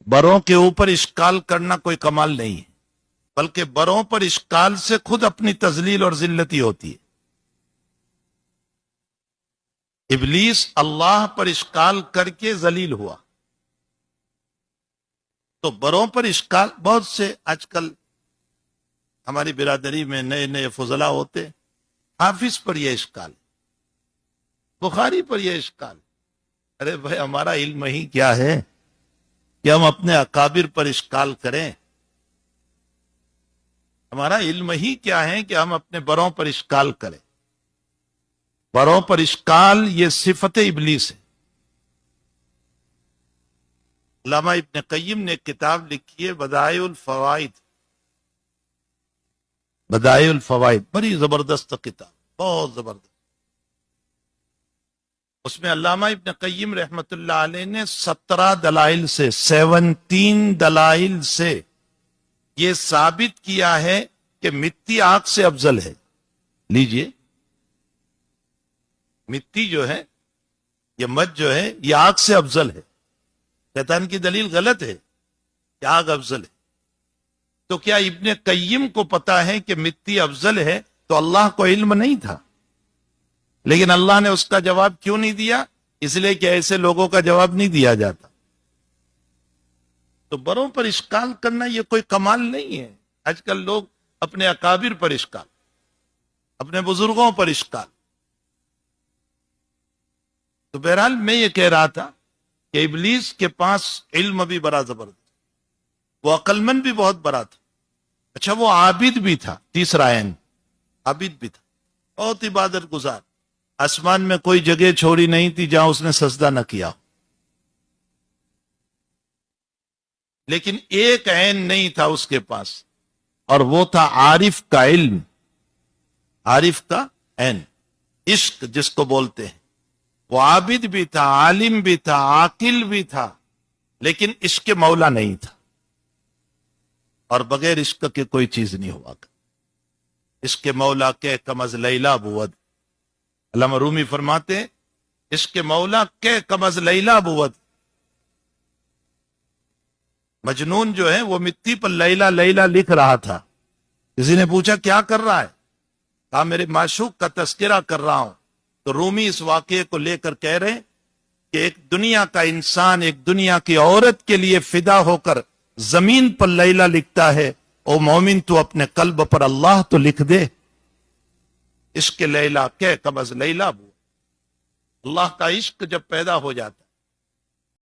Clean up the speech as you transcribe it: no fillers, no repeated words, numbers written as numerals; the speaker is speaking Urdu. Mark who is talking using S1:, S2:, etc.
S1: بروں کے اوپر اشکال کرنا کوئی کمال نہیں ہے، بلکہ بروں پر اشکال سے خود اپنی تذلیل اور ذلتی ہوتی ہے۔ ابلیس اللہ پر اشکال کر کے ذلیل ہوا، تو بروں پر اشکال بہت سے آج کل ہماری برادری میں نئے نئے فضلا ہوتے، حافظ پر یہ اشکال، بخاری پر یہ اشکال۔ ارے بھائی، ہمارا علم ہی کیا ہے کہ ہم اپنے اکابر پر اشکال کریں؟ ہمارا علم ہی کیا ہے کہ ہم اپنے بڑوں پر اشکال کریں؟ بڑوں پر اشکال یہ صفت ابلیس ہے۔ علامہ ابن قیم نے ایک کتاب لکھی ہے بدائع الفوائد، بدائع الفوائد، بڑی زبردست کتاب، بہت زبردست۔ اس میں علامہ ابن قیم رحمت اللہ علیہ نے 17 دلائل سے 17 دلائل سے یہ ثابت کیا ہے کہ مٹی آگ سے افضل ہے۔ لیجئے، مٹی جو ہے، یہ مد جو ہے، یہ آگ سے افضل ہے۔ شیطان کی دلیل غلط ہے کہ آگ افضل ہے۔ تو کیا ابن قیم کو پتا ہے کہ مٹی افضل ہے تو اللہ کو علم نہیں تھا؟ لیکن اللہ نے اس کا جواب کیوں نہیں دیا؟ اس لیے کہ ایسے لوگوں کا جواب نہیں دیا جاتا۔ تو بروں پر اشکال کرنا یہ کوئی کمال نہیں ہے۔ آج کل لوگ اپنے اکابر پر اشکال، اپنے بزرگوں پر اشکال۔ تو بہرحال میں یہ کہہ رہا تھا کہ ابلیس کے پاس علم بھی بڑا زبردست، وہ عقل مند بھی بہت بڑا تھا۔ اچھا، وہ عابد بھی تھا، تیسرا عین، عابد بھی تھا، بہت عبادت گزار۔ آسمان میں کوئی جگہ چھوڑی نہیں تھی جہاں اس نے سجدہ نہ کیا۔ لیکن ایک عین نہیں تھا اس کے پاس، اور وہ تھا عارف کا علم، عارف کا عین، عشق جس کو بولتے ہیں۔ وہ عابد بھی تھا، عالم بھی تھا، عاقل بھی تھا، لیکن عشق مولا نہیں تھا، اور بغیر عشق کے کوئی چیز نہیں ہوا۔ عشق مولا کے کم از لیلا بود، علامہ رومی فرماتے ہیں عشق مولا کے کم از لیلا بود۔ مجنون جو ہے وہ مٹی پر لیلا لیلا لکھ رہا تھا۔ کسی نے پوچھا کیا کر رہا ہے؟ کہا میرے معشوق کا تذکرہ کر رہا ہوں۔ تو رومی اس واقعے کو لے کر کہہ رہے ہیں کہ ایک دنیا کا انسان ایک دنیا کی عورت کے لیے فدا ہو کر زمین پر لیلا لکھتا ہے، او مومن تو اپنے قلب پر اللہ تو لکھ دے۔ عشق لیلا کہ کم از لیلا بو، اللہ کا عشق جب پیدا ہو جاتا